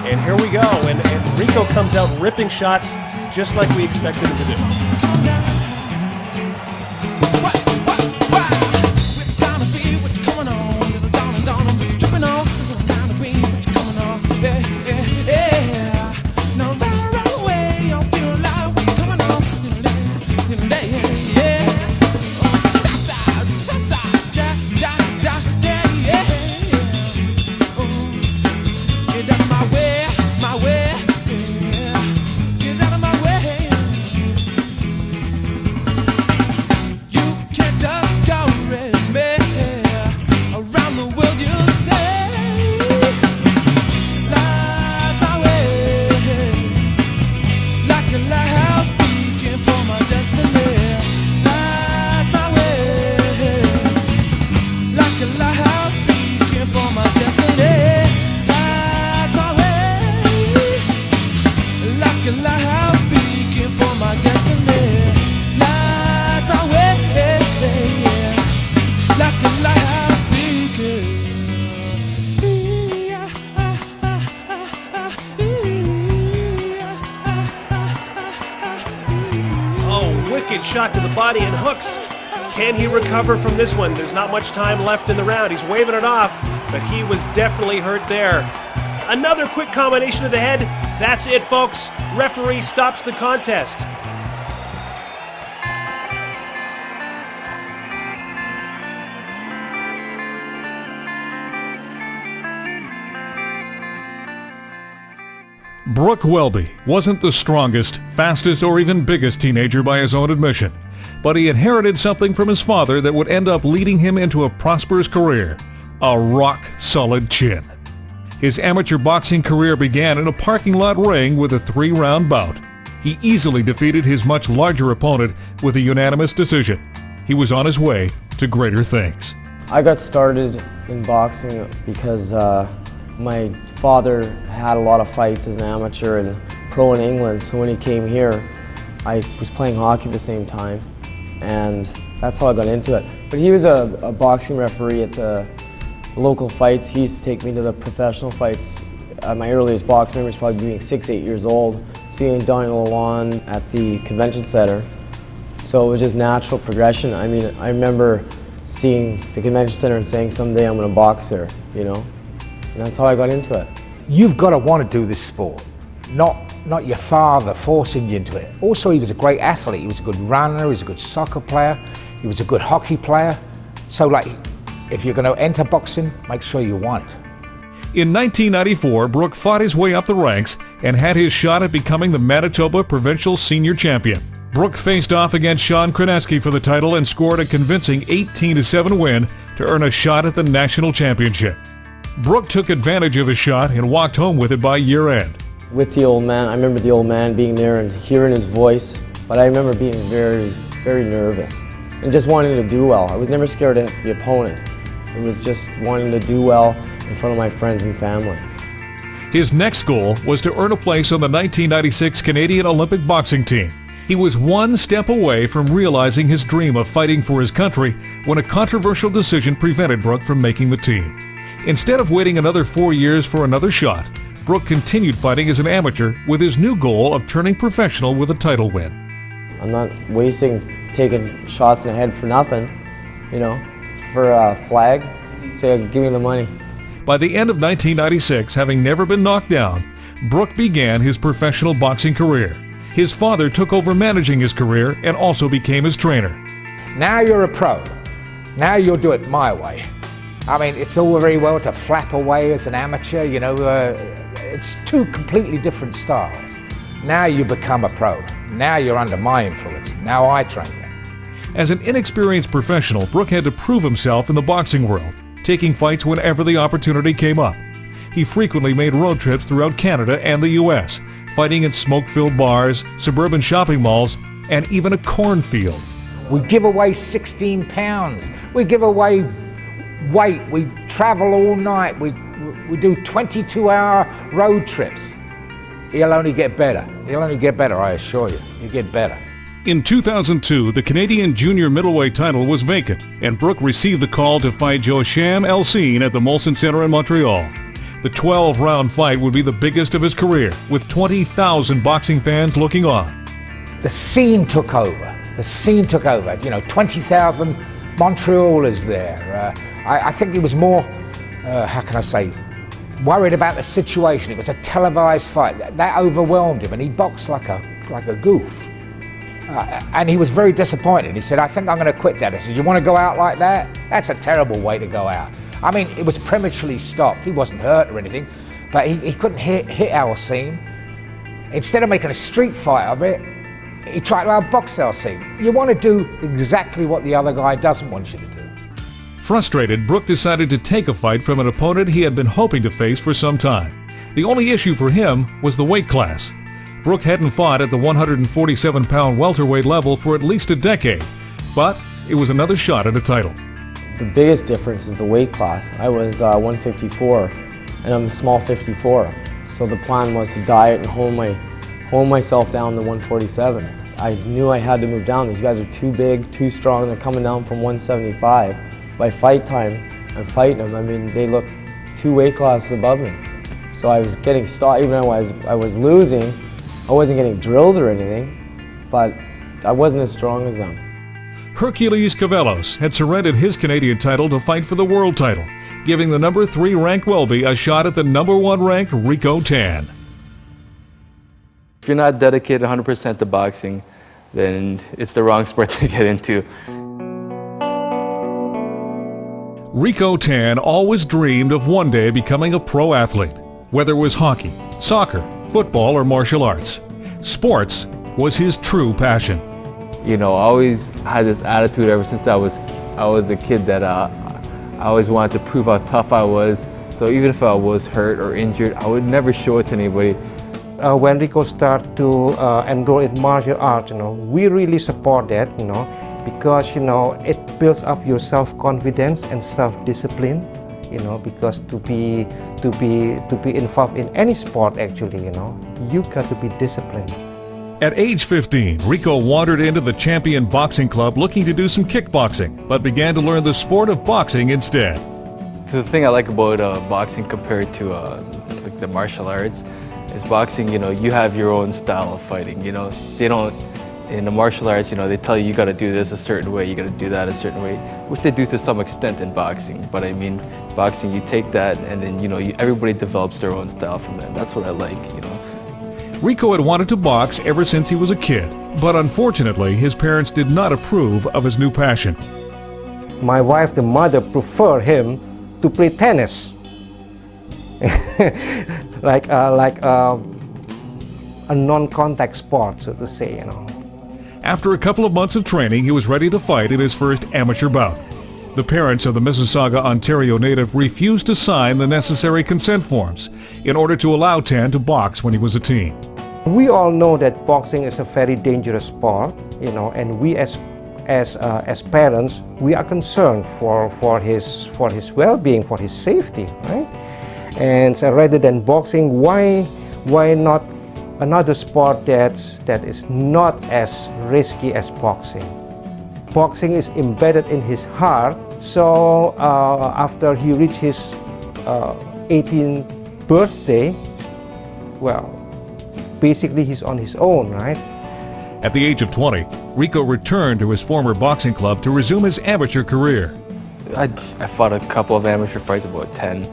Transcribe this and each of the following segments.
And here we go, and Rico comes out ripping shots just like we expected him to do. Wicked shot to the body and hooks. Can he recover from this one? There's not much time left in the round. He's waving it off, but he was definitely hurt there. Another quick combination to the head. That's it, folks. Referee stops the contest. Brooke Wellby wasn't the strongest, fastest, or even biggest teenager by his own admission, but he inherited something from his father that would end up leading him into a prosperous career: a rock-solid chin. His amateur boxing career began in a parking lot ring with a 3-round bout. He easily defeated his much larger opponent with a unanimous decision. He was on his way to greater things. I got started in boxing because my father had a lot of fights as an amateur and pro in England, so when he came here, I was playing hockey at the same time, and that's how I got into it. But he was a boxing referee at the local fights. He used to take me to the professional fights. My earliest boxing memory was probably being 6-8 years old, seeing Donnie Lalonde at the convention center. So it was just natural progression. I mean, I remember seeing the convention center and saying, someday I'm going to box there, you know? And that's how I got into it. You've got to want to do this sport, not your father forcing you into it. Also, he was a great athlete. He was a good runner, he was a good soccer player, he was a good hockey player. So like, if you're going to enter boxing, make sure you want it. In 1994, Brooke fought his way up the ranks and had his shot at becoming the Manitoba Provincial Senior Champion. Brooke faced off against Sean Kreneski for the title and scored a convincing 18-7 win to earn a shot at the national championship. Brooke took advantage of his shot and walked home with it by year end. With the old man, I remember the old man being there and hearing his voice, but I remember being very, very nervous and just wanting to do well. I was never scared of the opponent. It was just wanting to do well in front of my friends and family. His next goal was to earn a place on the 1996 Canadian Olympic boxing team. He was one step away from realizing his dream of fighting for his country when a controversial decision prevented Brooke from making the team. Instead of waiting another 4 years for another shot, Brooke continued fighting as an amateur with his new goal of turning professional with a title win. I'm not taking shots in the head for nothing, you know, for a flag. Say, give me the money. By the end of 1996, having never been knocked down, Brooke began his professional boxing career. His father took over managing his career and also became his trainer. Now you're a pro. Now you'll do it my way. I mean, it's all very well to flap away as an amateur, you know, it's two completely different styles. Now you become a pro. Now you're under my influence. Now I train you. As an inexperienced professional, Brooke had to prove himself in the boxing world, taking fights whenever the opportunity came up. He frequently made road trips throughout Canada and the U.S., fighting in smoke-filled bars, suburban shopping malls, and even a cornfield. We give away 16 pounds. We give away weight. We travel all night. We do 22-hour road trips. He'll only get better. He'll only get better, I assure you. He'll get better. In 2002, the Canadian junior middleweight title was vacant, and Brooke received the call to fight Joachim Elsine at the Molson Centre in Montreal. The 12-round fight would be the biggest of his career, with 20,000 boxing fans looking on. The scene took over. The scene took over. 20,000 Montrealers there. I think he was more, how can I say, worried about the situation. It was a televised fight. That overwhelmed him, and he boxed like a goof. And he was very disappointed. He said, I think I'm going to quit that. I said, you want to go out like that? That's a terrible way to go out. I mean, it was prematurely stopped. He wasn't hurt or anything, but he couldn't hit our scene. Instead of making a street fight of it, he tried to outbox our scene. You want to do exactly what the other guy doesn't want you to do. Frustrated, Brooke decided to take a fight from an opponent he had been hoping to face for some time. The only issue for him was the weight class. Brooke hadn't fought at the 147-pound welterweight level for at least a decade, but it was another shot at a title. The biggest difference is the weight class. I was 154, and I'm a small 54. So the plan was to diet and hone myself down to 147. I knew I had to move down. These guys are too big, too strong. They're coming down from 175. By fight time, I'm fighting them. I mean, they look 2 weight classes above me. So I was getting stopped. Even though I was losing, I wasn't getting drilled or anything, but I wasn't as strong as them. Hercules Cavellos had surrendered his Canadian title to fight for the world title, giving the number 3 ranked Wellby a shot at the number 1 ranked Rico Tan. If you're not dedicated 100% to boxing, then it's the wrong sport to get into. Rico Tan always dreamed of one day becoming a pro athlete, whether it was hockey, soccer, football, or martial arts. Sports was his true passion. I always had this attitude ever since I was a kid that I always wanted to prove how tough I was. So even if I was hurt or injured, I would never show it to anybody. When Rico started to enroll in martial arts, we really support that, because it builds up your self-confidence and self-discipline, because to be involved in any sport actually, you got to be disciplined. At age 15, Rico wandered into the Champion Boxing Club looking to do some kickboxing, but began to learn the sport of boxing instead. The thing I like about boxing compared to like the martial arts is boxing, you have your own style of fighting. They don't, in the martial arts, they tell you got to do this a certain way, you got to do that a certain way, which they do to some extent in boxing. But I mean, boxing, you take that and then, everybody develops their own style from that. That's what I like, Rico had wanted to box ever since he was a kid, but unfortunately, his parents did not approve of his new passion. My wife, the mother, preferred him to play tennis. like a non-contact sport, so to say, After a couple of months of training, he was ready to fight in his first amateur bout. The parents of the Mississauga, Ontario native refused to sign the necessary consent forms in order to allow Tan to box when he was a teen. We all know that boxing is a very dangerous sport, and we as parents, we are concerned for his well-being, for his safety, right? And so rather than boxing, why not another sport that is not as risky as boxing? Boxing is embedded in his heart, so after he reached his 18th birthday, well, basically he's on his own, right? At the age of 20, Rico returned to his former boxing club to resume his amateur career. I fought a couple of amateur fights, about 10.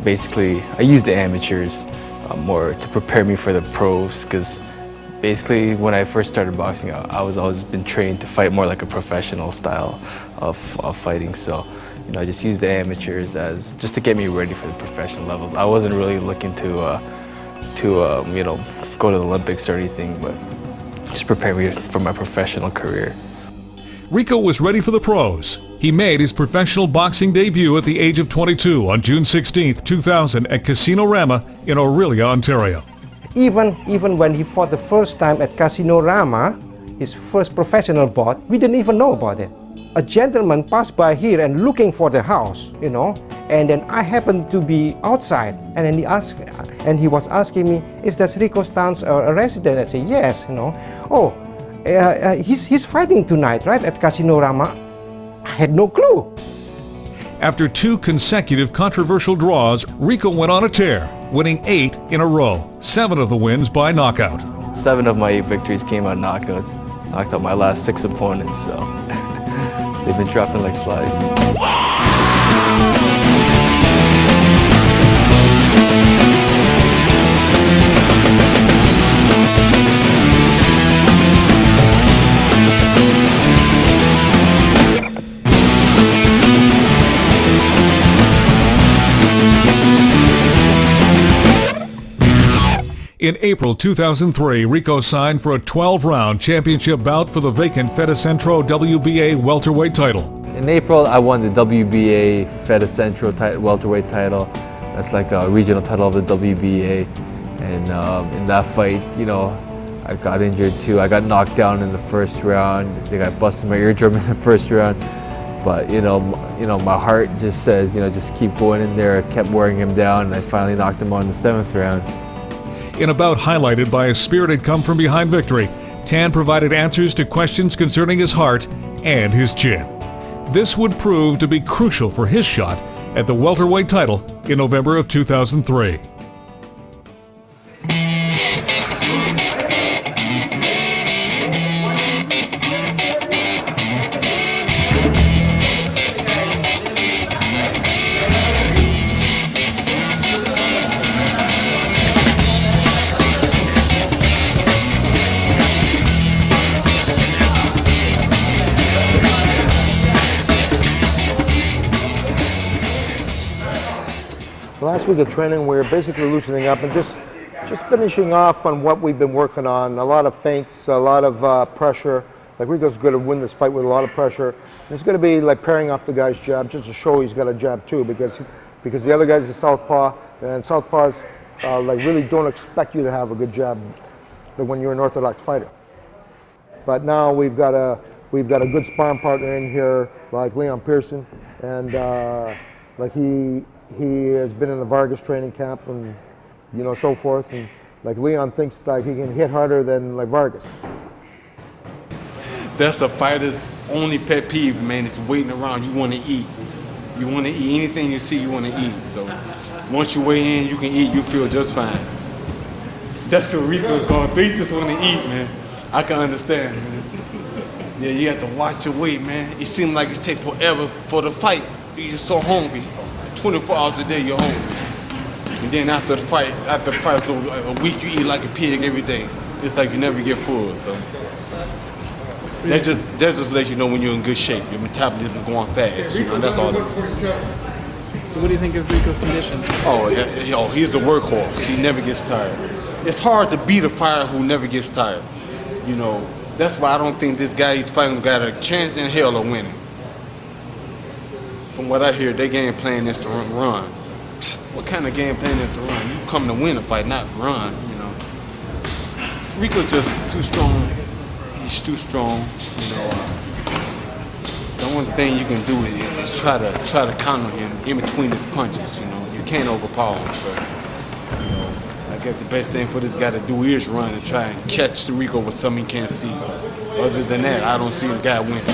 Basically, I used the amateurs more to prepare me for the pros, because basically when I first started boxing, I was always been trained to fight more like a professional style of fighting. So, I just used the amateurs as just to get me ready for the professional levels. I wasn't really looking to go to the Olympics or anything, but just prepare me for my professional career. Rico was ready for the pros. He made his professional boxing debut at the age of 22 on June 16, 2000 at Casino Rama in Orillia, Ontario. Even when he fought the first time at Casino Rama, his first professional bout, we didn't even know about it. A gentleman passed by here and looking for the house, and then I happened to be outside, and then he was asking me, "Is that Rico Tan's a resident?" I said, "Yes." "Oh, he's fighting tonight, right, at Casino Rama?" I had no clue. After 2 consecutive controversial draws, Rico went on a tear, winning 8 in a row, 7 of the wins by knockout. 7 of my 8 victories came out knockouts. Knocked out my last 6 opponents, so they've been dropping like flies. In April 2003, Rico signed for a 12-round championship bout for the vacant Fedicentro WBA welterweight title. In April, I won the WBA Fedicentro welterweight title. That's like a regional title of the WBA. And in that fight, you know, I got injured too. I got knocked down in the first round. They got busted my eardrum in the first round. But you know, my heart just says, you know, just keep going in there. I kept wearing him down, and I finally knocked him out in the 7th round. In a bout highlighted by a spirited come-from-behind victory, Tan provided answers to questions concerning his heart and his chin. This would prove to be crucial for his shot at the welterweight title in November of 2003. Last week of training, we were basically loosening up and just finishing off on what we've been working on. A lot of feints, a lot of pressure. Like Rico's going to win this fight with a lot of pressure. And it's going to be like pairing off the guy's jab just to show he's got a jab too, because the other guy's a southpaw, and southpaws like really don't expect you to have a good jab when you're an orthodox fighter. But now we've got a good sparring partner in here like Leon Pearson, and like he has been in the Vargas training camp and, you know, so forth. And like Leon thinks like he can hit harder than like Vargas. That's a fighter's only pet peeve, man. It's waiting around. You want to eat. You want to eat anything you see. You want to eat. So once you weigh in, you can eat. You feel just fine. That's what Rico's going through. He just want to eat, man. I can understand, man. Yeah, you have to watch your weight, man. It seems like it takes forever for the fight. You're just so hungry. 24 hours a day, you're hungry. And then after the fight, so a week, you eat like a pig every day. It's like you never get full, so. That just lets you know when you're in good shape. Your metabolism is going fast, you know, that's all. So what do you think of Rico's condition? Oh, he's a workhorse. He never gets tired. It's hard to beat a fighter who never gets tired, you know. That's why I don't think this guy he's fighting got a chance in hell of winning. From what I hear, their game plan is to run. What kind of game plan is to run? You come to win a fight, not run, you know. Rico's just too strong. He's too strong, you know. The only thing you can do is try to counter him in between his punches, you know. You can't overpower him, so, you know, I guess the best thing for this guy to do is run and try and catch Rico with something he can't see. Other than that, I don't see the guy winning.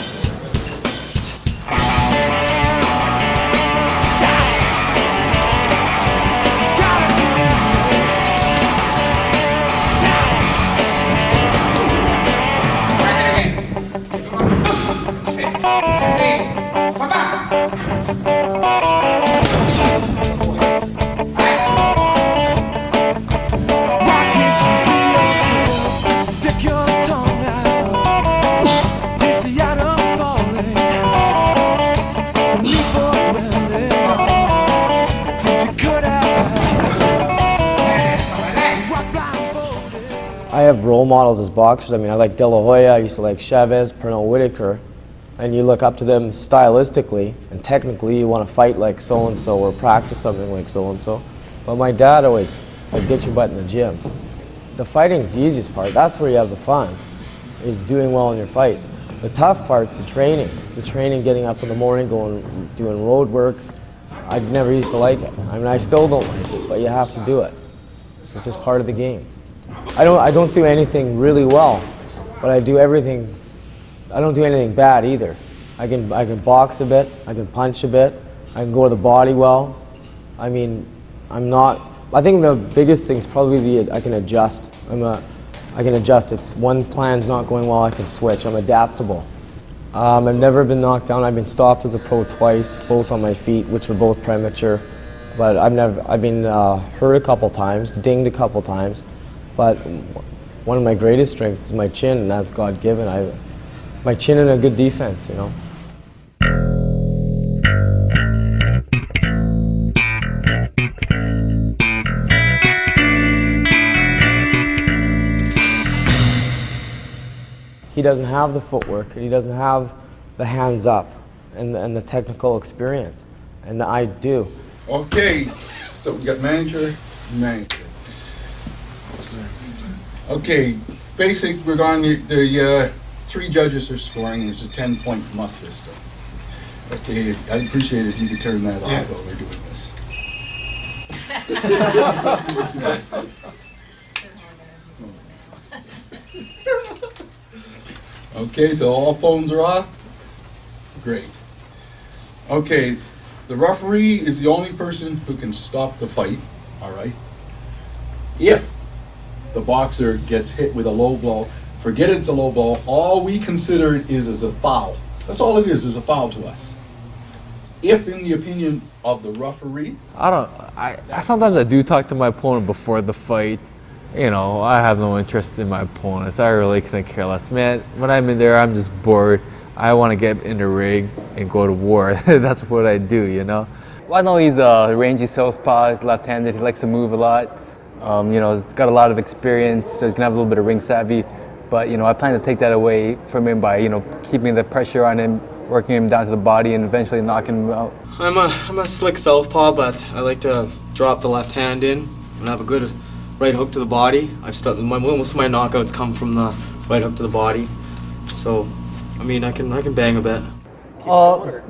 I have role models as boxers. I mean, I like De La Hoya, I used to like Chavez, Pernell Whitaker, and you look up to them stylistically, and technically you want to fight like so-and-so or practice something like so-and-so. But my dad always said, get your butt in the gym. The fighting is the easiest part. That's where you have the fun, is doing well in your fights. The tough part's the training. The training, getting up in the morning, doing road work. I never used to like it. I mean, I still don't like it, but you have to do it. It's just part of the game. I don't do anything really well, but I do everything. I don't do anything bad either. I can box a bit, I can punch a bit, I can go to the body well. I mean, I think the biggest thing is probably I can adjust. I can adjust. If one plan's not going well, I can switch. I'm adaptable. I've never been knocked down. I've been stopped as a pro twice, both on my feet, which were both premature. But I've been hurt a couple times, dinged a couple times. But one of my greatest strengths is my chin, and that's God-given. My chin and a good defense, you know. He doesn't have the footwork, and he doesn't have the hands up and the technical experience, and I do. Okay, so we got manager. Okay, basic regarding the 3 judges are scoring, and it's a 10-point must system. Okay, I'd appreciate it if you could turn that off while we're doing this. Okay, so all phones are off? Great. Okay, the referee is the only person who can stop the fight, all right? If the boxer gets hit with a low blow, forget it's a low blow, all we consider it is a foul. That's all it is a foul to us. If, in the opinion of the referee... I sometimes I do talk to my opponent before the fight. You know, I have no interest in my opponents. I really couldn't care less. Man, when I'm in there, I'm just bored. I want to get in the ring and go to war. That's what I do, you know? Well, I know he's a rangy southpaw, he's left-handed, he likes to move a lot. You know, he's got a lot of experience, so he's gonna have a little bit of ring savvy. But, you know, I plan to take that away from him by, you know, keeping the pressure on him, working him down to the body, and eventually knocking him out. I'm a slick southpaw, but I like to drop the left hand in and have a good right hook to the body. Most of my knockouts come from the right hook to the body. So, I mean, I can bang a bit.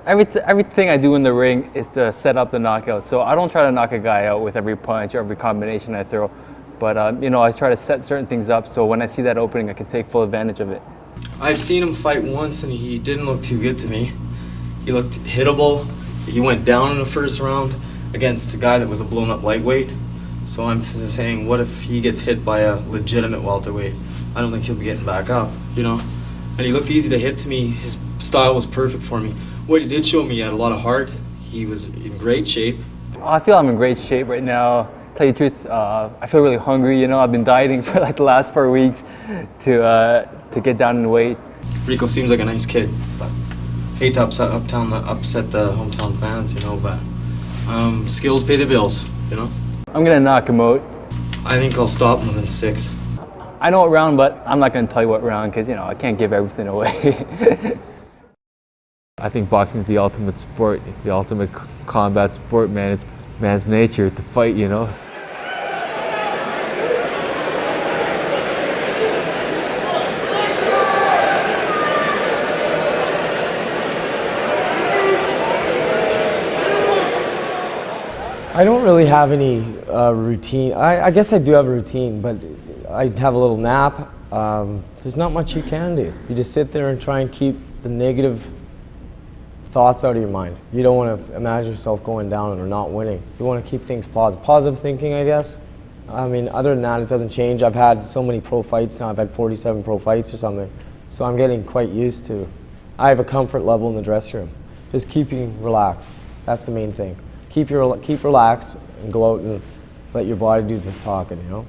Everything I do in the ring is to set up the knockout. So I don't try to knock a guy out with every punch or every combination I throw. But, you know, I try to set certain things up so when I see that opening, I can take full advantage of it. I've seen him fight once and he didn't look too good to me. He looked hittable. He went down in the first round against a guy that was a blown up lightweight. So I'm saying, what if he gets hit by a legitimate welterweight? I don't think he'll be getting back up, you know? And he looked easy to hit to me. His style was perfect for me. What he did show me, he had a lot of heart. He was in great shape. I feel I'm in great shape right now. Tell you the truth, I feel really hungry, you know? I've been dieting for like the last 4 weeks to get down in weight. Rico seems like a nice kid, but hate to upset the hometown fans, you know, but skills pay the bills, you know? I'm gonna knock him out. I think I'll stop him within 6. I know what round, but I'm not gonna tell you what round because, you know, I can't give everything away. I think boxing is the ultimate sport, the ultimate combat sport, man. It's man's nature to fight, you know? I don't really have any routine. I guess I do have a routine, but I have a little nap. There's not much you can do. You just sit there and try and keep the negative thoughts out of your mind. You don't want to imagine yourself going down or not winning. You want to keep things positive. Positive thinking, I guess. I mean, other than that, it doesn't change. I've had so many pro fights now. I've had 47 pro fights or something. So I'm getting quite used to. I have a comfort level in the dressing room. Just keeping relaxed. That's the main thing. Keep relaxed and go out and let your body do the talking, you know?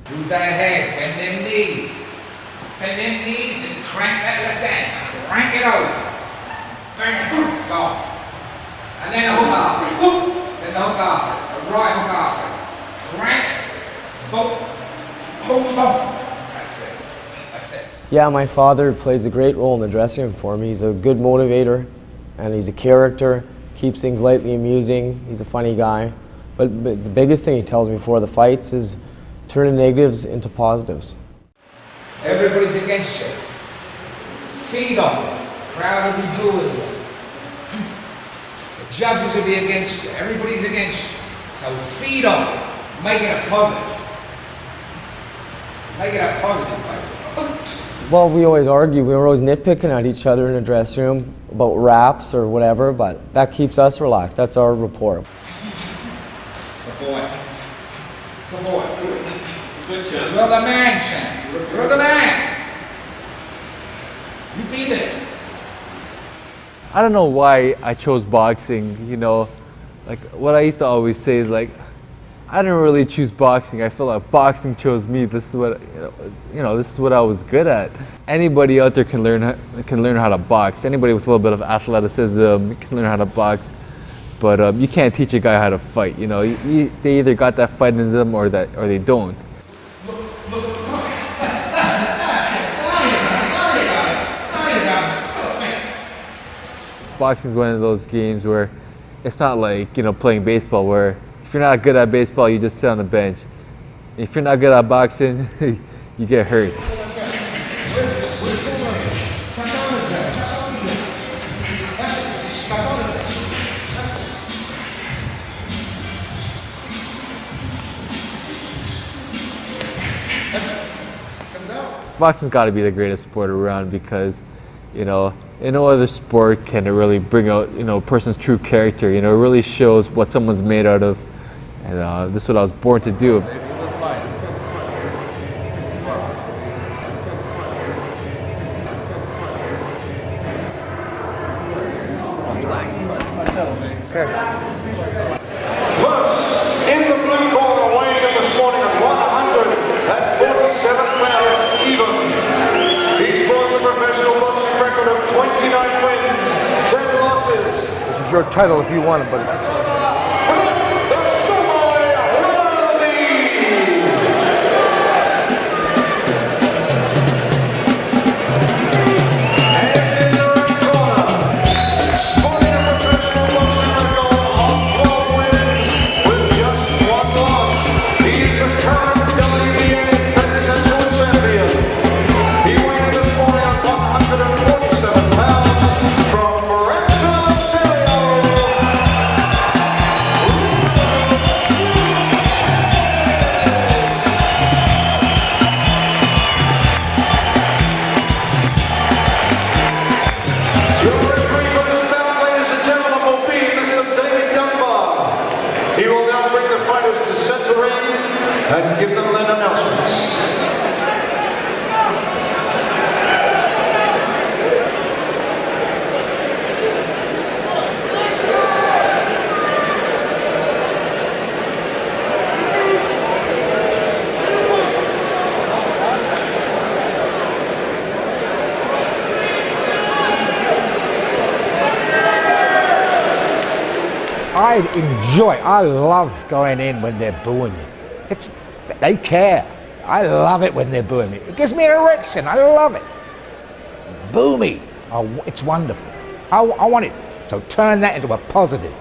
Move that head, bend them knees. Bend them knees and crank that left hand. Crank it over. Bang, go. And then a hook after. Then the hook after. A right hook after. Crank. Boom. Boom, boom. That's it. That's it. Yeah, my father plays a great role in the dressing room for me. He's a good motivator and he's a character. Keeps things lightly amusing. He's a funny guy. But the biggest thing he tells me before the fights is turning negatives into positives. Everybody's against you. Feed off it. Crowd will be booing you. The judges will be against you. Everybody's against you. So feed off it. Make it a positive. Make it a positive, baby. Well, we always argue. We were always nitpicking at each other in the dressing room. about wraps or whatever, but that keeps us relaxed. That's our rapport. Good job. You're the man, champ. You're the man. You be there. I don't know why I chose boxing, you know. Like, what I used to always say is, like, I didn't really choose boxing. I feel like boxing chose me. This is what, this is what I was good at. Anybody out there can learn how to box. Anybody with a little bit of athleticism can learn how to box. But you can't teach a guy how to fight. You know, they either got that fight in them or they don't. Boxing is one of those games where it's not like, playing baseball, where if you're not good at baseball, you just sit on the bench. If you're not good at boxing, you get hurt. Boxing's got to be the greatest sport around because, in no other sport can it really bring out, a person's true character. It really shows what someone's made out of, and this is what I was born to do. First, in the blue corner, weighing in this morning at 147 pounds even. He sports a professional boxing record of 29 wins, 10 losses. This is your title if you want it, buddy. And give them then announcements. I love going in when they're booing me. They care. I love it when they're booing me. It gives me an erection. I love it. Boo me. Oh, it's wonderful. I want it. So turn that into a positive.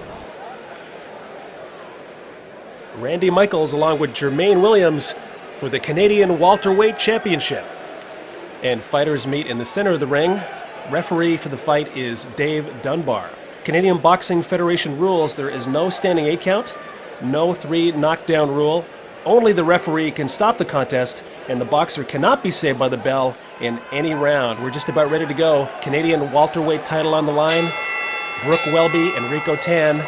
Randy Michaels along with Jermaine Williams for the Canadian Welterweight Championship. And fighters meet in the center of the ring. Referee for the fight is Dave Dunbar. Canadian Boxing Federation rules, there is no standing 8 count, no 3 knockdown rule. Only the referee can stop the contest, and the boxer cannot be saved by the bell in any round. We're just about ready to go. Canadian welterweight title on the line. Brooke Wellby and Rico Tan.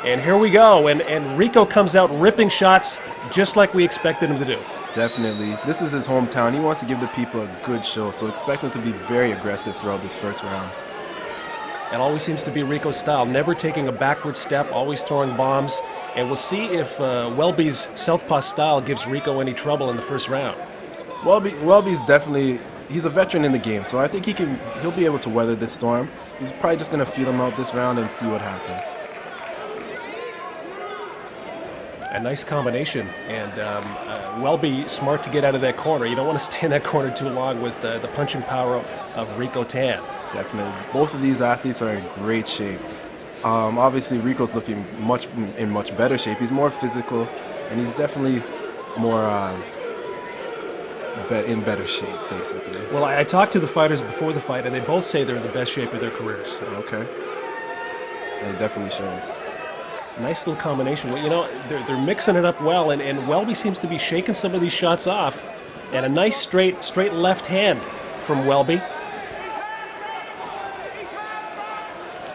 And here we go. And Rico comes out ripping shots just like we expected him to do. Definitely. This is his hometown. He wants to give the people a good show, so expect him to be very aggressive throughout this first round. It always seems to be Rico's style, never taking a backward step, always throwing bombs. And we'll see if Welby's southpaw style gives Rico any trouble in the first round. Welby's definitely, he's a veteran in the game, so I think he'll be able to weather this storm. He's probably just going to feel him out this round and see what happens. A nice combination, and Welby smart to get out of that corner. You don't want to stay in that corner too long with the punching power of Rico Tan. Definitely. Both of these athletes are in great shape. Obviously, Rico's looking in much better shape. He's more physical, and he's definitely more in better shape, basically. Well, I talked to the fighters before the fight, and they both say they're in the best shape of their careers. Okay. And it definitely shows. Nice little combination. Well, they're mixing it up well, and Welby seems to be shaking some of these shots off. And a nice straight left hand from Welby.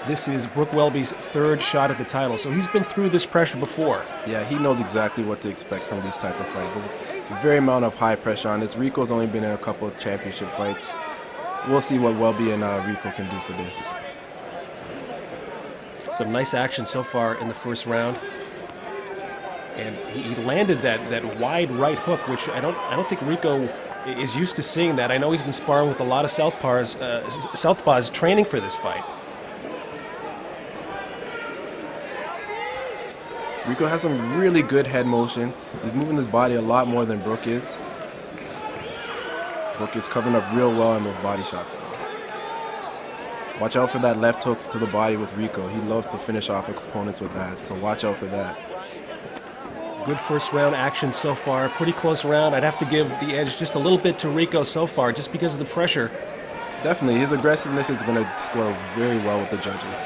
this is Brooke Wellby's third shot at the title, so he's been through this pressure before. Yeah, he knows exactly what to expect from these type of fights. There's a very amount of high pressure on this. Rico's only been in a couple of championship fights. We'll see what Wellby and Rico can do for this. Some nice action so far in the first round. And he landed that wide right hook, which I don't think Rico is used to seeing that. I know he's been sparring with a lot of southpaws training for this fight. Rico has some really good head motion. He's moving his body a lot more than Brooke is. Brooke is covering up real well in those body shots though. Watch out for that left hook to the body with Rico. He loves to finish off opponents with that, so watch out for that. Good first round action so far. Pretty close round. I'd have to give the edge just a little bit to Rico so far, just because of the pressure. Definitely, his aggressiveness is going to score very well with the judges.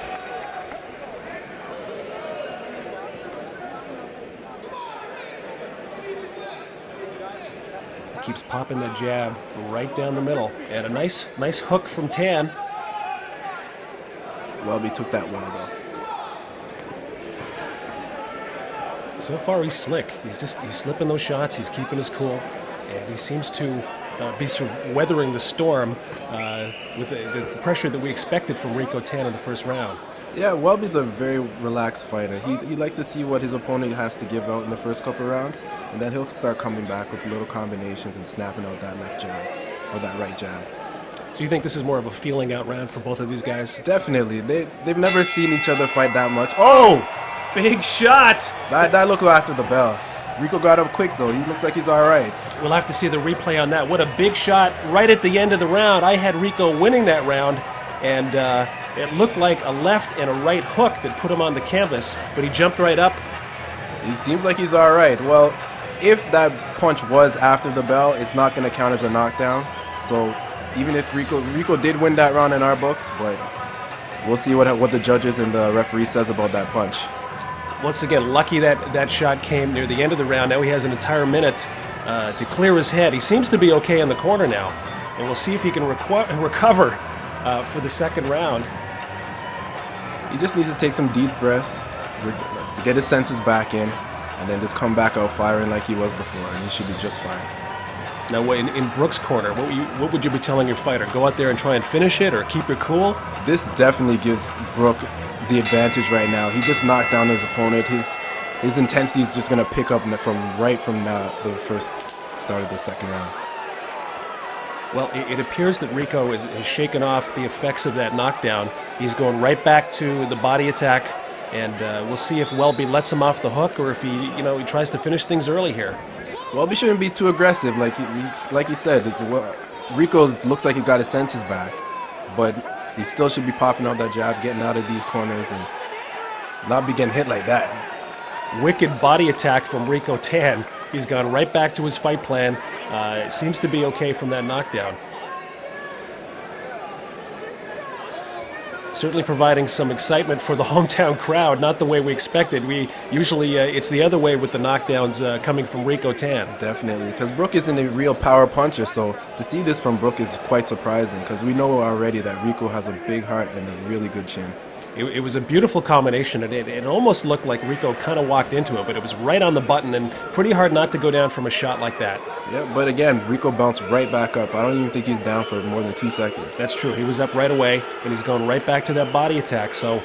Keeps popping that jab right down the middle. And a nice hook from Tan. Wellby took that well, though. So far, he's slick. He's slipping those shots. He's keeping his cool, and he seems to be sort of weathering the storm with the pressure that we expected from Rico Tan in the first round. Yeah, Wellby's a very relaxed fighter. He likes to see what his opponent has to give out in the first couple rounds, and then he'll start coming back with little combinations and snapping out that left jab or that right jab. So you think this is more of a feeling out round for both of these guys? Definitely. They've never seen each other fight that much. Oh! Big shot! That looked after the bell. Rico got up quick, though. He looks like he's all right. We'll have to see the replay on that. What a big shot right at the end of the round. I had Rico winning that round, and it looked like a left and a right hook that put him on the canvas, but he jumped right up. He seems like he's all right. Well, if that punch was after the bell, it's not going to count as a knockdown. So even if Rico did win that round in our books, but we'll see what the judges and the referee says about that punch. Once again, lucky that shot came near the end of the round. Now he has an entire minute to clear his head. He seems to be okay in the corner now, and we'll see if he can recover for the second round. He just needs to take some deep breaths, get his senses back in, and then just come back out firing like he was before, and he should be just fine. Now, in Brooke's corner, what would you be telling your fighter? Go out there and try and finish it, or keep it cool? This definitely gives Brooke the advantage right now. He just knocked down his opponent. His intensity is just going to pick up from the first start of the second round. Well, it appears that Rico has shaken off the effects of that knockdown. He's going right back to the body attack, and we'll see if Wellby lets him off the hook, or if he tries to finish things early here. Wellby shouldn't be too aggressive, like he said. Rico looks like he got his senses back, but he still should be popping out that jab, getting out of these corners, and not be getting hit like that. Wicked body attack from Rico Tan. He's gone right back to his fight plan. Seems to be okay from that knockdown. Certainly providing some excitement for the hometown crowd, not the way we expected. We usually, it's the other way with the knockdowns coming from Rico Tan. Definitely, because Brooke isn't a real power puncher, so to see this from Brooke is quite surprising, because we know already that Rico has a big heart and a really good chin. It was a beautiful combination, and it almost looked like Rico kind of walked into it, but it was right on the button, and pretty hard not to go down from a shot like that. Yeah, but again, Rico bounced right back up. I don't even think he's down for more than 2 seconds. That's true. He was up right away, and he's going right back to that body attack. So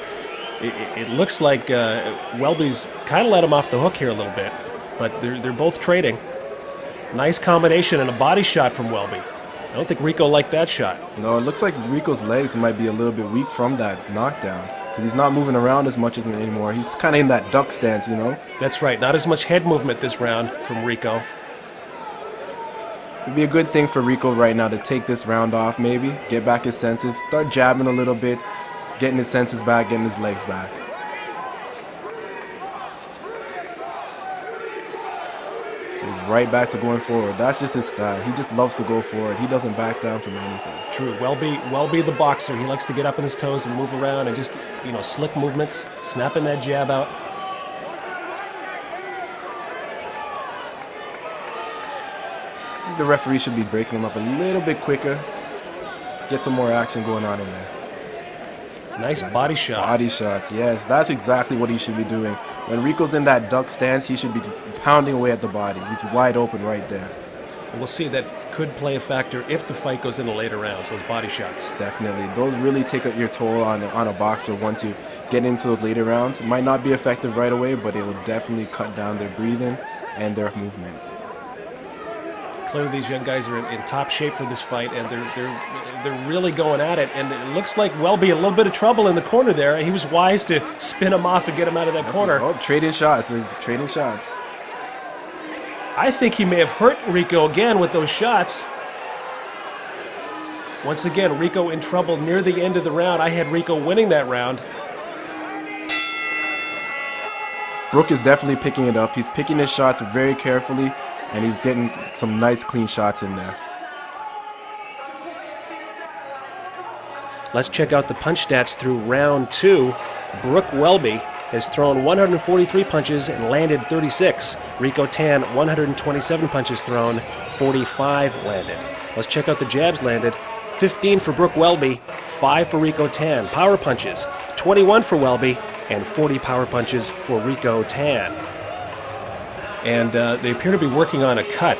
it looks like Wellby's kind of let him off the hook here a little bit, but they're both trading. Nice combination and a body shot from Wellby. I don't think Rico liked that shot. No, it looks like Rico's legs might be a little bit weak from that knockdown, because he's not moving around as much anymore. He's kind of in that duck stance, you know? That's right. Not as much head movement this round from Rico. It'd be a good thing for Rico right now to take this round off, maybe, get back his senses, start jabbing a little bit, getting his senses back, getting his legs back. He's right back to going forward. That's just his style. He just loves to go forward. He doesn't back down from anything. True. Wellby the boxer. He likes to get up on his toes and move around and just, slick movements, snapping that jab out. I think the referee should be breaking him up a little bit quicker. Get some more action going on in there. Nice body shot. Body shots, yes. That's exactly what he should be doing. When Rico's in that duck stance, he should be pounding away at the body. He's wide open right there. We'll see. That could play a factor if the fight goes into later rounds, those body shots. Definitely. Those really take your toll on a boxer once you get into those later rounds. It might not be effective right away, but it will definitely cut down their breathing and their movement. Clearly, these young guys are in top shape for this fight, and they're really going at it. And it looks like Wellby a little bit of trouble in the corner there. He was wise to spin him off and get him out of that corner. Oh, trading shots. They're trading shots. I think he may have hurt Rico again with those shots. Once again, Rico in trouble near the end of the round. I had Rico winning that round. Brooke is definitely picking it up. He's picking his shots very carefully, and he's getting some nice clean shots in there. Let's check out the punch stats through round 2. Brooke Wellby has thrown 143 punches and landed 36. Rico Tan, 127 punches thrown, 45 landed. Let's check out the jabs landed. 15 for Brooke Wellby, 5 for Rico Tan. Power punches, 21 for Wellby, and 40 power punches for Rico Tan. And they appear to be working on a cut.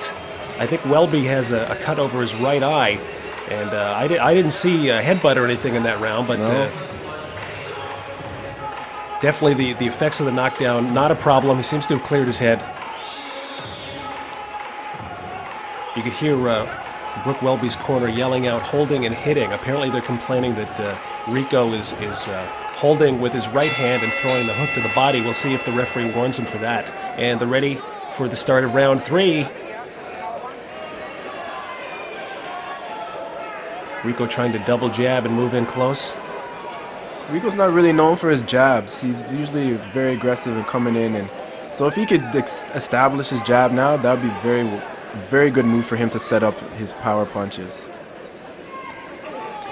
I think Wellby has a cut over his right eye. And I didn't see a headbutt or anything in that round, but No. Definitely the effects of the knockdown, not a problem. He seems to have cleared his head. You could hear Brooke Wellby's corner yelling out, holding and hitting. Apparently they're complaining that Rico is holding with his right hand and throwing the hook to the body. We'll see if the referee warns him for that. And they're ready for the start of round 3. Rico trying to double jab and move in close. Rico's not really known for his jabs. He's usually very aggressive and coming in, and so if he could establish his jab now, that would be very good move for him to set up his power punches.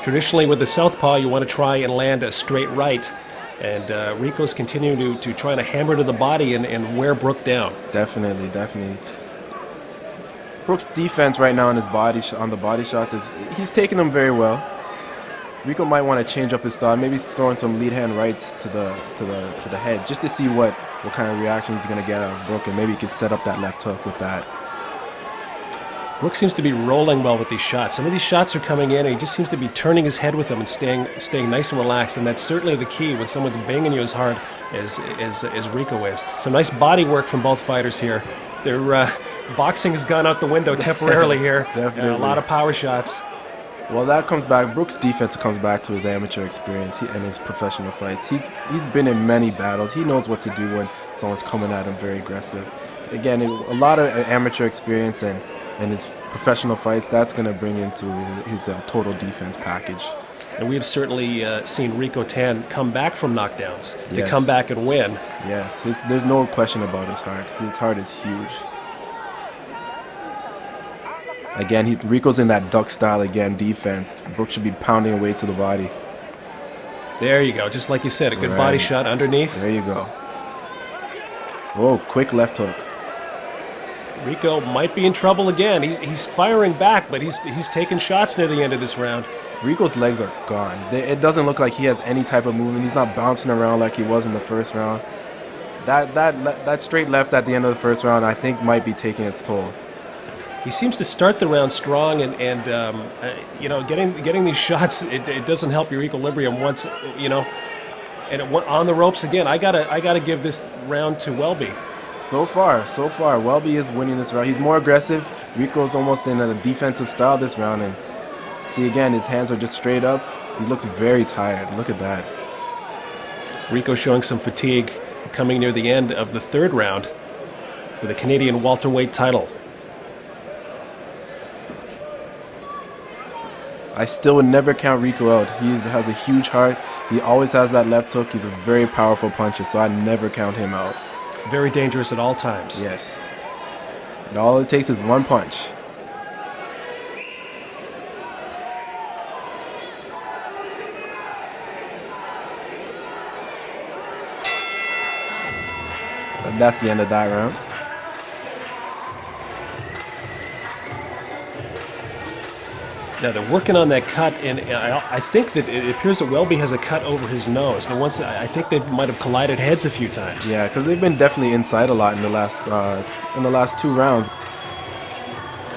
Traditionally with the southpaw, you want to try and land a straight right, and Rico's continuing to try to hammer to the body and wear Brooke down. Definitely. Brooke's defense right now on his body on the body shots is he's taking them very well. Rico might want to change up his style, maybe throwing some lead hand rights to the head, just to see what kind of reaction he's going to get out of Brooke, and maybe he could set up that left hook with that. Brooke seems to be rolling well with these shots. Some of these shots are coming in, and he just seems to be turning his head with them and staying nice and relaxed, and that's certainly the key when someone's banging you as hard as Rico is. Some nice body work from both fighters here. Their boxing has gone out the window temporarily here. Definitely. A lot of power shots. Well, that comes back. Brooke's defense comes back to his amateur experience and his professional fights. He's been in many battles. He knows what to do when someone's coming at him very aggressive. Again, a lot of amateur experience and his professional fights, that's going to bring into his total defense package. And we have certainly seen Rico Tan come back from knockdowns to Yes. come back and win. Yes, there's no question about his heart. His heart is huge. Again, Rico's in that duck style again, defense. Brooke should be pounding away to the body. There you go. Just like you said, a good body shot underneath. There you go. Whoa, quick left hook. Rico might be in trouble again. He's firing back, but he's taking shots near the end of this round. Rico's legs are gone. It doesn't look like he has any type of movement. He's not bouncing around like he was in the first round. That straight left at the end of the first round, I think, might be taking its toll. He seems to start the round strong, and getting these shots, it doesn't help your equilibrium once, and it went on the ropes again. I gotta give this round to Wellby. So far, Wellby is winning this round. He's more aggressive. Rico's almost in a defensive style this round, and see again, his hands are just straight up. He looks very tired. Look at that. Rico showing some fatigue coming near the end of the third round for the Canadian welterweight title. I still would never count Rico out. He has a huge heart. He always has that left hook. He's a very powerful puncher, so I'd never count him out. Very dangerous at all times. Yes. And all it takes is one punch. And that's the end of that round. Now they're working on that cut, and I think that it appears that Wellby has a cut over his nose. Now I think they might have collided heads a few times. Yeah, because they've been definitely inside a lot in the last 2 rounds.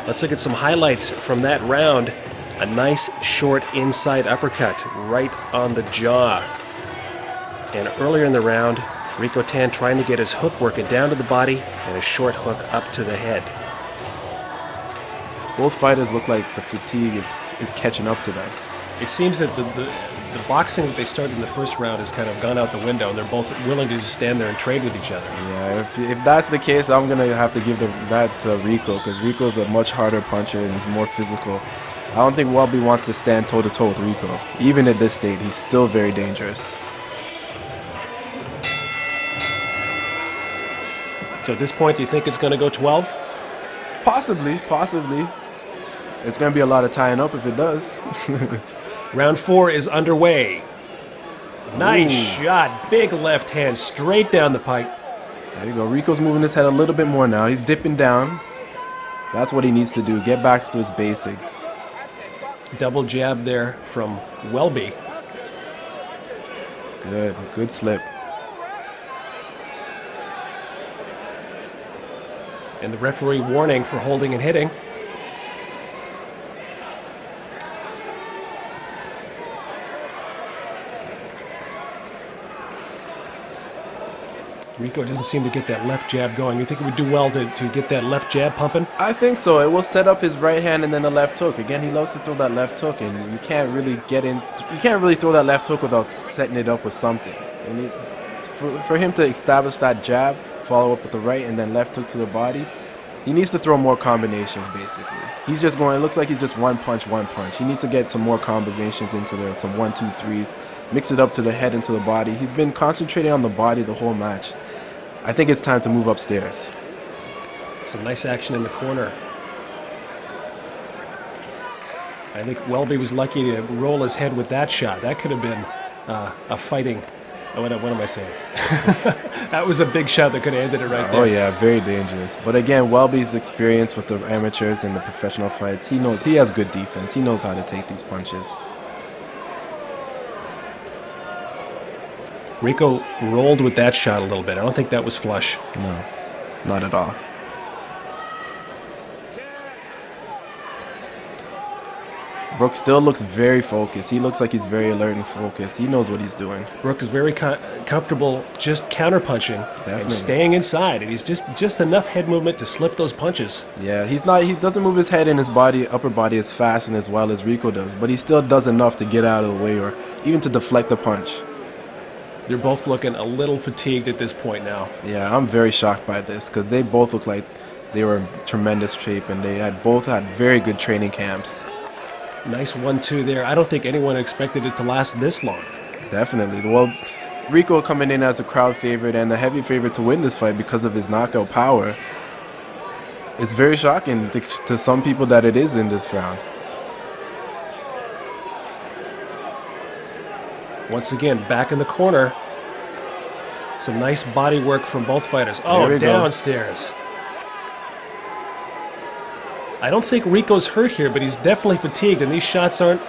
Let's look at some highlights from that round. A nice short inside uppercut right on the jaw. And earlier in the round, Rico Tan trying to get his hook working down to the body and a short hook up to the head. Both fighters look like the fatigue is catching up to them. It seems that the boxing that they started in the first round has kind of gone out the window, and they're both willing to just stand there and trade with each other. Yeah, if that's the case, I'm going to have to give that to Rico, because Rico's a much harder puncher and he's more physical. I don't think Wellby wants to stand toe-to-toe with Rico. Even at this state, he's still very dangerous. So at this point, do you think it's going to go 12? Possibly. It's going to be a lot of tying up if it does. Round 4 is underway. Nice shot. Big left hand straight down the pipe. There you go. Rico's moving his head a little bit more now. He's dipping down. That's what he needs to do. Get back to his basics. Double jab there from Wellby. Good slip. And the referee warning for holding and hitting. Rico doesn't seem to get that left jab going. You think he would do well to get that left jab pumping? I think so. It will set up his right hand and then the left hook. Again, he loves to throw that left hook, and you can't really throw that left hook without setting it up with something. And for him to establish that jab, follow up with the right and then left hook to the body, he needs to throw more combinations, basically. He's just going, it looks like he's just one punch. He needs to get some more combinations into there, some 1, 2, 3, mix it up to the head and to the body. He's been concentrating on the body the whole match. I think it's time to move upstairs. Some nice action in the corner. I think Wellby was lucky to roll his head with that shot. That could have been a fighting... What am I saying? That was a big shot that could have ended it right there. Oh yeah, very dangerous. But again, Wellby's experience with the amateurs and the professional fights, he knows he has good defense. He knows how to take these punches. Rico rolled with that shot a little bit. I don't think that was flush. No, not at all. Brooke still looks very focused. He looks like he's very alert and focused. He knows what he's doing. Brooke is very comfortable just counterpunching and staying inside, and he's just enough head movement to slip those punches. Yeah, he doesn't move his head and his upper body as fast and as well as Rico does, but he still does enough to get out of the way or even to deflect the punch. They're both looking a little fatigued at this point now. Yeah, I'm very shocked by this because they both look like they were in tremendous shape, and they both had very good training camps. Nice 1-2 there. I don't think anyone expected it to last this long. Definitely. Well, Rico coming in as a crowd favorite and a heavy favorite to win this fight because of his knockout power. It's very shocking to some people that it is in this round. Once again, back in the corner. Some nice body work from both fighters. Oh, downstairs. I don't think Rico's hurt here, but he's definitely fatigued, and these shots aren't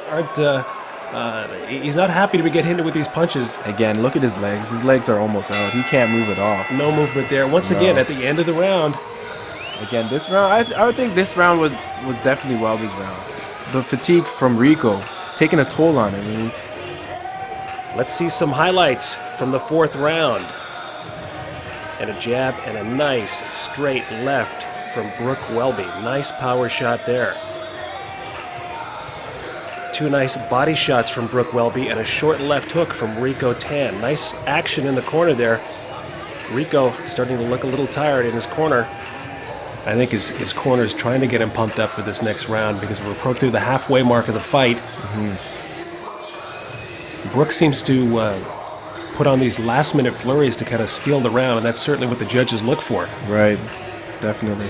he's not happy to get hit with these punches. Again, look at his legs. His legs are almost out. He can't move at all. No movement there. Once again, at the end of the round. Again, this round, I would think this round was definitely Wellby's round. The fatigue from Rico taking a toll on him. I mean, let's see some highlights from the 4th round. And a jab and a nice straight left from Brooke Wellby. Nice power shot there. 2 nice body shots from Brooke Wellby and a short left hook from Rico Tan. Nice action in the corner there. Rico starting to look a little tired in his corner. I think his corner is trying to get him pumped up for this next round because we're approaching through the halfway mark of the fight. Brooke seems to put on these last-minute flurries to kind of steal the round, and that's certainly what the judges look for. Right. Definitely.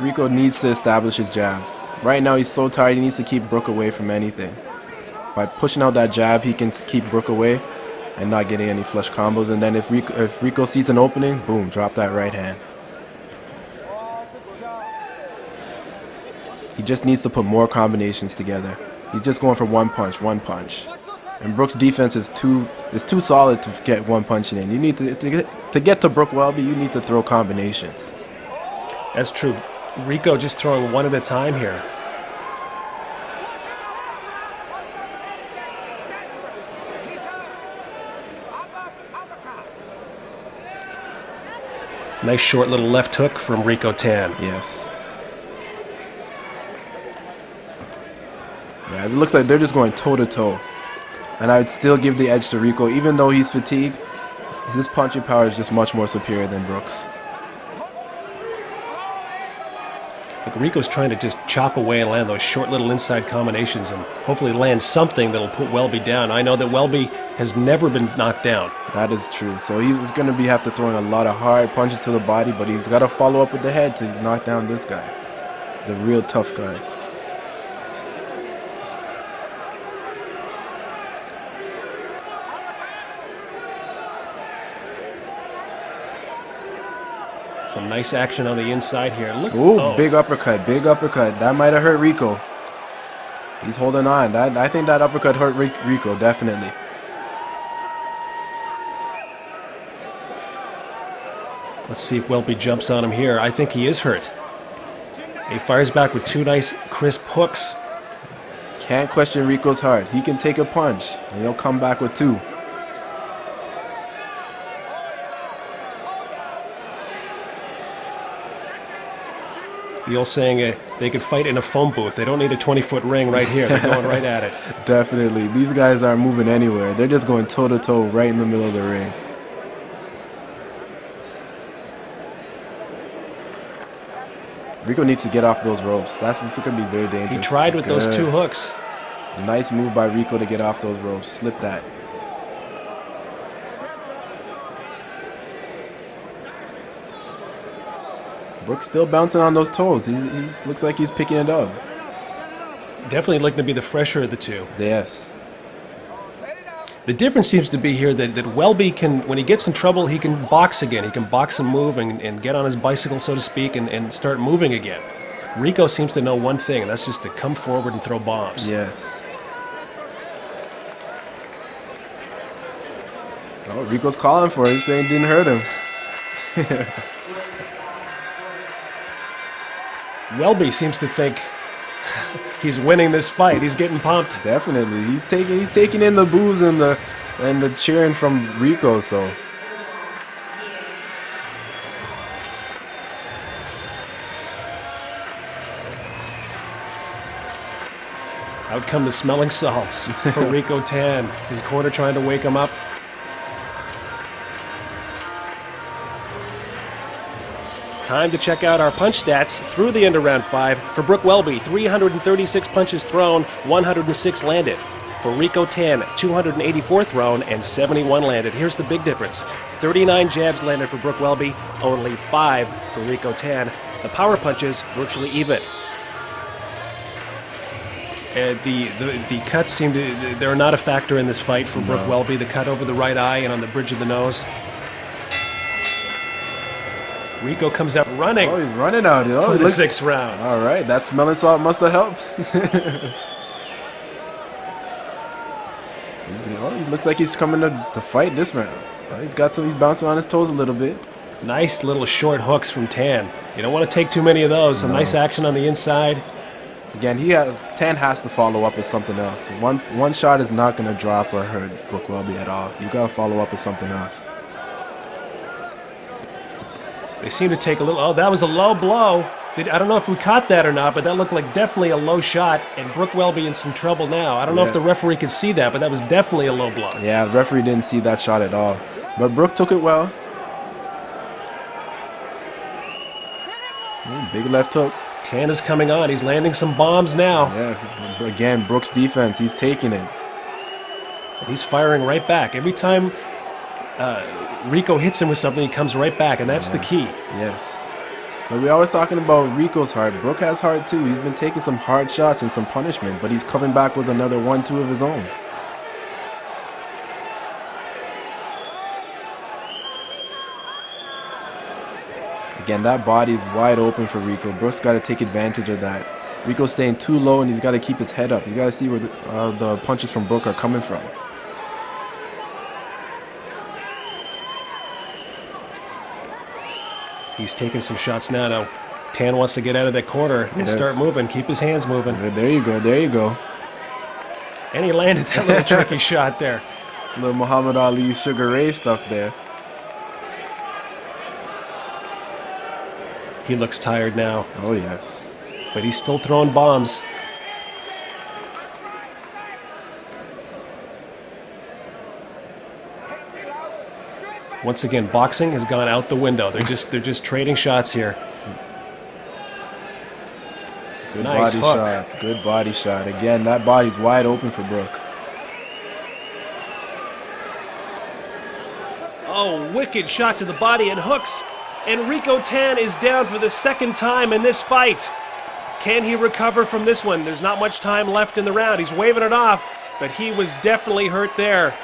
Rico needs to establish his jab. Right now he's so tired, he needs to keep Brooke away from anything. By pushing out that jab, he can keep Brooke away and not getting any flush combos. And then if Rico sees an opening, boom, drop that right hand. He just needs to put more combinations together. He's just going for one punch. And Brooke's defense is too solid to get one punching in. You need to get to Brooke Wellby, you need to throw combinations. That's true. Rico just throwing one at a time here. Nice short little left hook from Rico Tan. Yes. Yeah, it looks like they're just going toe-to-toe. And I would still give the edge to Rico. Even though he's fatigued, his punching power is just much more superior than Brooke's. Look, Rico's trying to just chop away and land those short little inside combinations and hopefully land something that'll put Wellby down. I know that Wellby has never been knocked down. That is true. So he's going to have to throwing a lot of hard punches to the body, but he's got to follow up with the head to knock down this guy. He's a real tough guy. Some nice action on the inside here. Look. Ooh, oh. Big uppercut. That might have hurt Rico. He's holding on. I think that uppercut hurt Rico, definitely. Let's see if Wellby jumps on him here. I think he is hurt. He fires back with two nice, crisp hooks. Can't question Rico's heart. He can take a punch, and he'll come back with two. The old saying, they could fight in a phone booth. They don't need a 20-foot ring right here. They're going right at it. Definitely. These guys aren't moving anywhere. They're just going toe-to-toe right in the middle of the ring. Rico needs to get off those ropes. This going to be very dangerous. He tried with those two hooks. Nice move by Rico to get off those ropes. Slip that. Brooke's still bouncing on those toes. He looks like he's picking it up. Definitely looking to be the fresher of the two. Yes. The difference seems to be here that Wellby can, when he gets in trouble, he can box again. He can box and move and get on his bicycle, so to speak, and start moving again. Rico seems to know one thing, and that's just to come forward and throw bombs. Yes. Oh, Rico's calling for it. He's saying it didn't hurt him. Welby seems to think he's winning this fight. He's getting pumped. Definitely. He's taking in the boos and the cheering from Rico, so. Out come the smelling salts for Rico Tan. His corner trying to wake him up. Time to check out our punch stats through the end of round 5. For Brooke Wellby, 336 punches thrown, 106 landed. For Rico Tan, 284 thrown and 71 landed. Here's the big difference. 39 jabs landed for Brooke Wellby, only 5 for Rico Tan. The power punches virtually even. And the cuts seem to, they're not a factor in this fight for Brooke Wellby. The cut over the right eye and on the bridge of the nose. Rico comes out running. Oh, he's running out. For the 6th round. All right, that smelling salt must have helped. He looks like he's coming to fight this round. He's bouncing on his toes a little bit. Nice little short hooks from Tan. You don't want to take too many of those. Some nice action on the inside. Again, Tan has to follow up with something else. One shot is not going to drop or hurt Brooke Wellby at all. You got to follow up with something else. They seem to take a little. Oh, that was a low blow. I don't know if we caught that or not, but that looked like definitely a low shot, and Brooke Wellby in some trouble now. I don't know if the referee could see that, but that was definitely a low blow. Yeah, the referee didn't see that shot at all. But Brooke took it well. Big left hook. Tan is coming on. He's landing some bombs now. Yeah, again, Brooke's defense. He's taking it. He's firing right back. Every time Rico hits him with something, he comes right back, and that's the key. Yes. But we're always talking about Rico's heart. Brooke has heart too. He's been taking some hard shots and some punishment, but he's coming back with another 1-2 of his own. Again, that body is wide open for Rico. Brooke's got to take advantage of that. Rico's staying too low, and he's got to keep his head up. You got to see where the punches from Brooke are coming from. He's taking some shots now. Tan wants to get out of that corner and start moving. Keep his hands moving. There you go. There you go. And he landed that little tricky shot there. Little Muhammad Ali Sugar Ray stuff there. He looks tired now. Oh, yes. But he's still throwing bombs. Once again, boxing has gone out the window. They're just trading shots here. Good Nice body hook. shot. Good body shot. Again, that body's wide open for Brooke. Oh, wicked shot to the body and hooks. And Rico Tan is down for the second time in this fight. Can he recover from this one? There's not much time left in the round. He's waving it off, but he was definitely hurt there.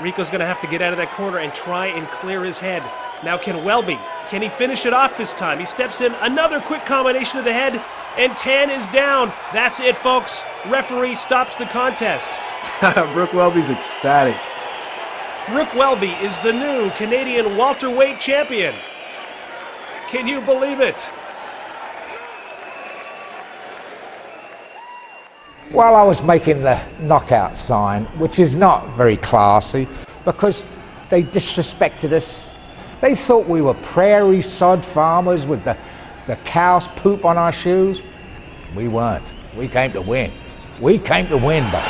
Rico's going to have to get out of that corner and try and clear his head. Now can Wellby? Can he finish it off this time? He steps in, another quick combination of the head, and Tan is down. That's it, folks. Referee stops the contest. Brooke Wellby's ecstatic. Brooke Wellby is the new Canadian welterweight champion. Can you believe it? Well, I was making the knockout sign, which is not very classy, because they disrespected us. They thought we were prairie sod farmers with the cow's poop on our shoes. We weren't. We came to win. We came to win, but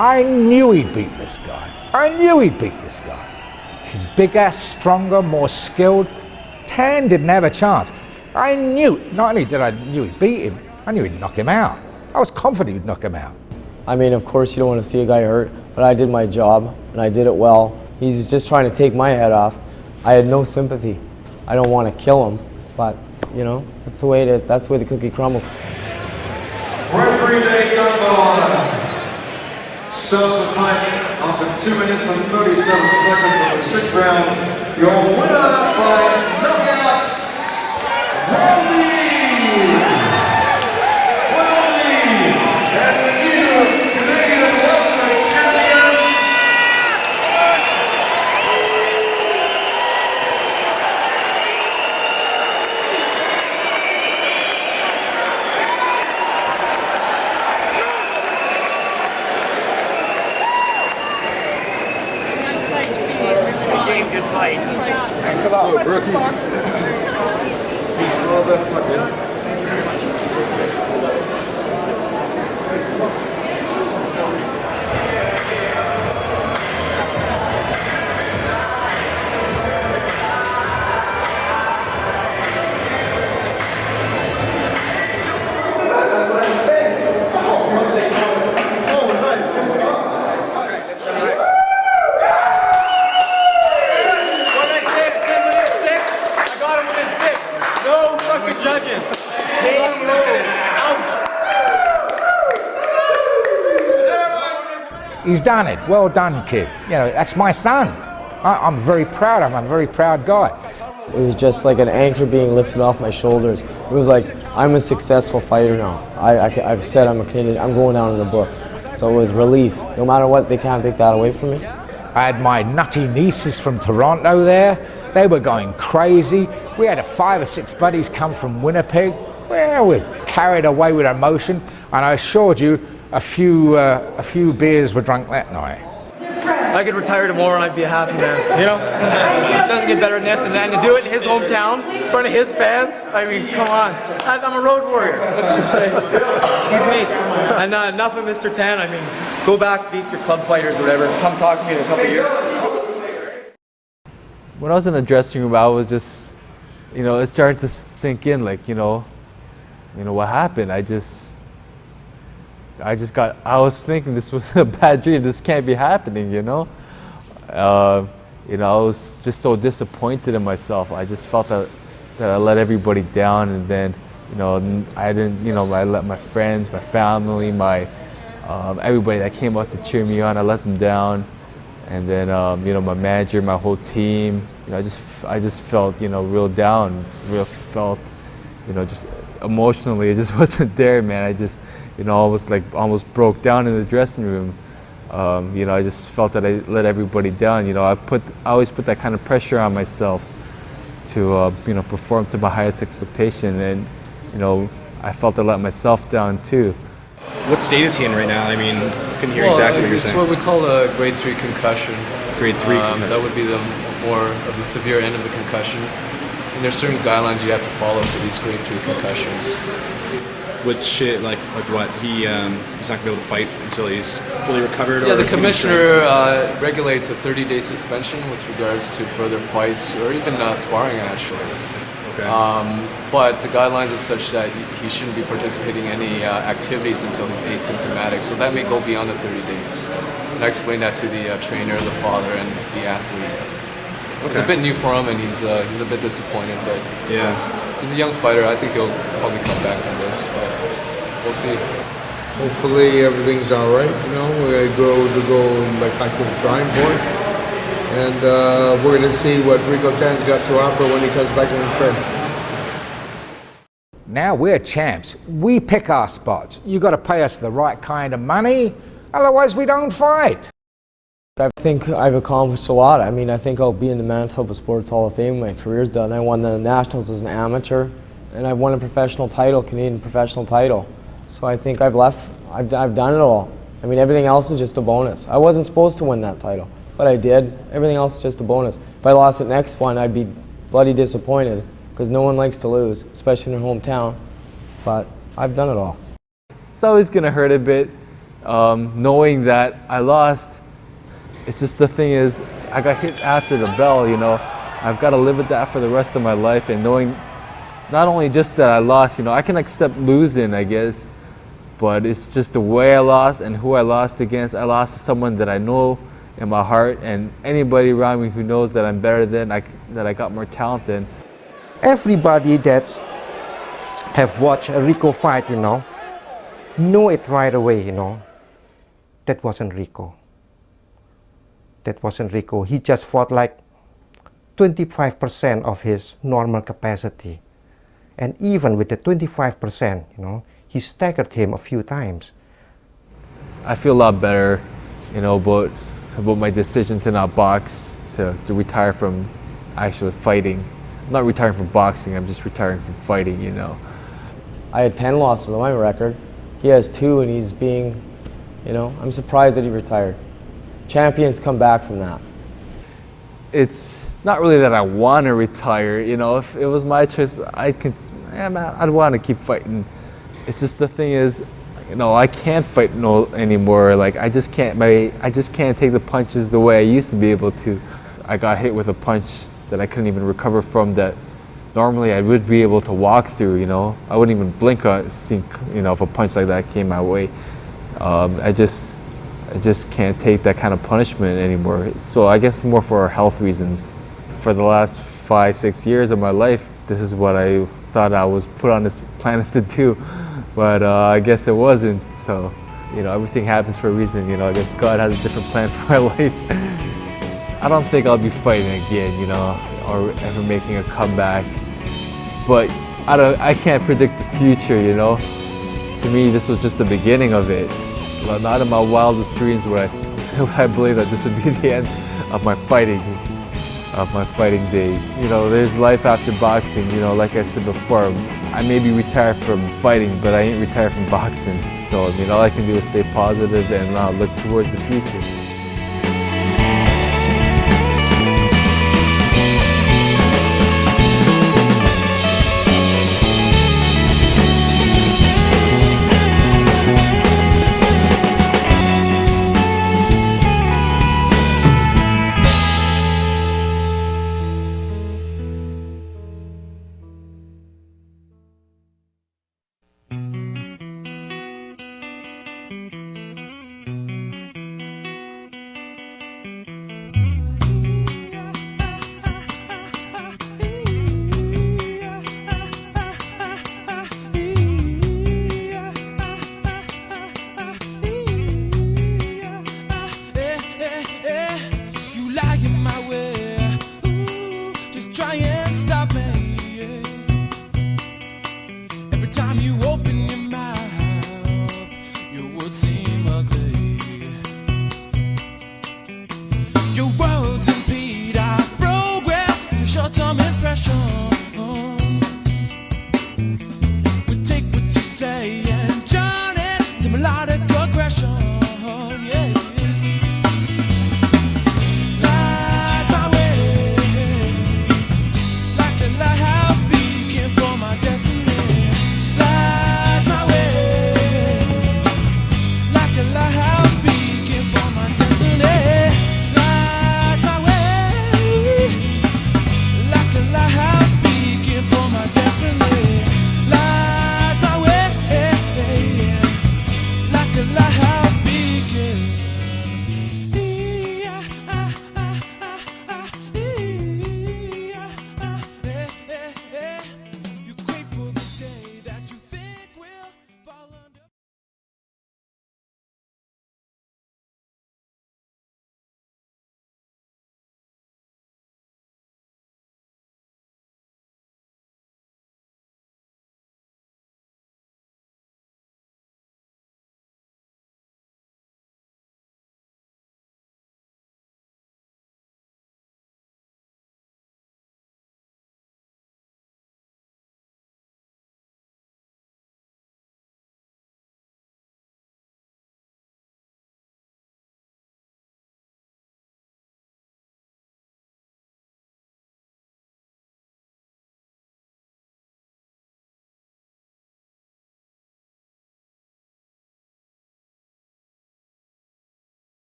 I knew he'd beat this guy. I knew he'd beat this guy. He's bigger, stronger, more skilled. Tan didn't have a chance. I knew, not only did I knew he'd beat him, I knew he'd knock him out. I was confident he'd knock him out. I mean, of course you don't want to see a guy hurt, but I did my job, and I did it well. He's just trying to take my head off. I had no sympathy. I don't want to kill him, but, you know, that's the way it is. That's the way the cookie crumbles. Referee day got on. Stops the fight after 2 minutes and 37 seconds of the sixth round. Your winner by knockout, Wellby! And the new Canadian welterweight champion, Good fight. thanks a lot, Brookie. He's done it. Well done, kid. You know, that's my son. I'm very proud of him. I'm a very proud guy. It was just like an anchor being lifted off my shoulders. It was like, I'm a successful fighter now. I've said I'm a Canadian. I'm going down in the books. So it was relief. No matter what, they can't take that away from me. I had my nutty nieces from Toronto there. They were going crazy. We had 5 or 6 buddies come from Winnipeg. Well, we're carried away with emotion, and I assured you, a few beers were drunk that night. I could retire tomorrow and I'd be a happy man. You know, it doesn't get better than this, and then to do it in his hometown, in front of his fans. I mean, come on. I'm a road warrior. What can you say? He's me. And enough of Mr. Tan. I mean, go back, beat your club fighters or whatever. Come talk to me in a couple of years. When I was in the dressing room, I was just, you know, it started to sink in, like, you know, what happened? I was thinking this was a bad dream. This can't be happening, you know. You know, I was just so disappointed in myself. I just felt that I let everybody down, and then, you know, I didn't, you know, I let my friends, my family, everybody that came out to cheer me on, I let them down. And then, you know, my manager, my whole team, you know, I just felt, you know, real down, felt, you know, just emotionally, it just wasn't there, man. I just, you know, almost broke down in the dressing room. You know, I just felt that I let everybody down. You know, I always put that kind of pressure on myself to, you know, perform to my highest expectation, and, you know, I felt I let myself down too. What state is he in right now? I mean, couldn't hear exactly what you're saying. It's what we call a grade 3 concussion. Grade 3 concussion. That would be the more of the severe end of the concussion. And there's certain guidelines you have to follow for these grade 3 concussions. Which, like what? He's not going to be able to fight until he's fully recovered? Yeah, or the commissioner regulates a 30-day suspension with regards to further fights or even sparring, actually. Okay. But the guidelines are such that he shouldn't be participating in any activities until he's asymptomatic. So that may go beyond the 30 days. And I explained that to the trainer, the father, and the athlete. Okay. It's a bit new for him, and he's a bit disappointed. But yeah, he's a young fighter. I think he'll probably come back from this, but we'll see. Hopefully everything's all right. You know, we're going to go like back to the drawing board, and we're going to see what Rico Tan's got to offer when he comes back in the training. Now we're champs. We pick our spots. You got to pay us the right kind of money, otherwise we don't fight. I think I've accomplished a lot. I mean, I think I'll be in the Manitoba Sports Hall of Fame when my career's done. I won the Nationals as an amateur, and I won a professional title, Canadian professional title. So I think I've done it all. I mean, everything else is just a bonus. I wasn't supposed to win that title, but I did. Everything else is just a bonus. If I lost the next one, I'd be bloody disappointed, because no one likes to lose, especially in their hometown. But I've done it all. It's always gonna hurt a bit, knowing that I lost. It's just the thing is, I got hit after the bell, you know. I've got to live with that for the rest of my life, and knowing not only just that I lost, you know, I can accept losing, I guess, but it's just the way I lost and who I lost against. I lost to someone that I know in my heart, and anybody around me who knows that I'm better than, that I got more talent than. Everybody that have watched a Rico fight, you know it right away, you know. That wasn't Rico. That wasn't Rico. He just fought like 25% of his normal capacity. And even with the 25%, you know, he staggered him a few times. I feel a lot better, you know, about my decision to not box, to retire from actually fighting. I'm not retiring from boxing, I'm just retiring from fighting, you know. I had 10 losses on my record. He has 2, and he's being, you know, I'm surprised that he retired. Champions come back from that. It's not really that I want to retire, you know. If it was my choice, I'd want to keep fighting. It's just the thing is, you know, I can't fight anymore. Like I just can't take the punches the way I used to be able to. I got hit with a punch that I couldn't even recover from, that normally I would be able to walk through, you know. I wouldn't even blink, you know, if a punch like that came my way. I just can't take that kind of punishment anymore. So I guess more for health reasons. For the last 5-6 years of my life, this is what I thought I was put on this planet to do, but I guess it wasn't. So, you know, everything happens for a reason. You know, I guess God has a different plan for my life. I don't think I'll be fighting again, you know, or ever making a comeback. But I can't predict the future, you know. To me, this was just the beginning of it. Not in my wildest dreams would I believe that this would be the end of my fighting days. You know, there's life after boxing. You know, like I said before, I may be retired from fighting, but I ain't retired from boxing. So I mean, all I can do is stay positive and look towards the future.